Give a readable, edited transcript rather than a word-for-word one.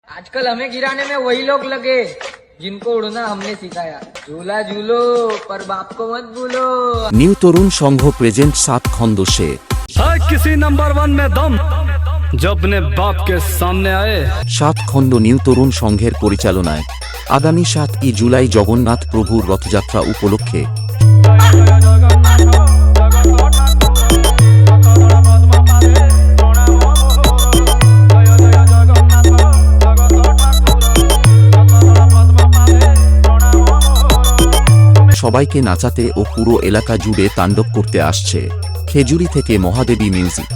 आजकल हमें गिराने में वही लोग लगे जिनको उड़ना हमने सिखाया। झूला झूलो पर बाप को मत भूलो। নিউ তরুণ সংঘ প্রেজেন্ট 7 খণ্ড সে है किसी नंबर 1 में दम जो अपने बाप के सामने आए। 7 খণ্ড নিউ তরুণ সংঘের পরিচালনায় আগামী 7ই জুলাই জগন্নাথ প্রভুর রথযাত্রা উপলক্ষে সবাইকে নাচাতে ও পুরো এলাকা জুড়ে তাণ্ডব করতে আসছে খেজুরি থেকে মহাদেবী মিউজিক।